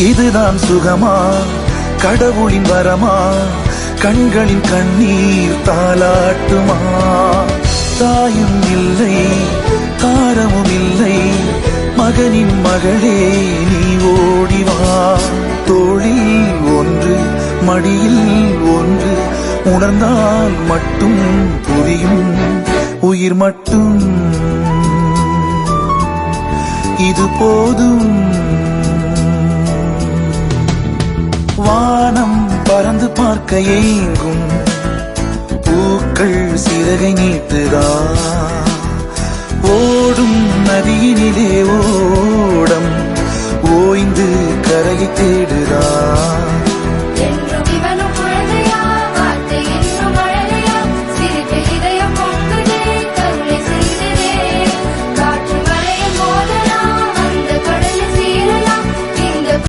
இதுதான் சுகமா, கடவுளின் வரமா, கண்களின் கண்ணீர் தாலாட்டுமா? தாயும் இல்லை, தாரமும் இல்லை, மகனின் மகளே நீ ஓடிவா. தோளில் ஒன்று, மடியில் ஒன்று, உணர்ந்தால் மட்டும் புரியும் உயிர் மட்டும் இது போதும். வானம் பறந்து பார்க்க ஏங்கும், பூக்கள் சிறகை நீட்டுதா? ஓடும் நதியினிலே ஓடம் ஓய்ந்து கரையை தேடுதா?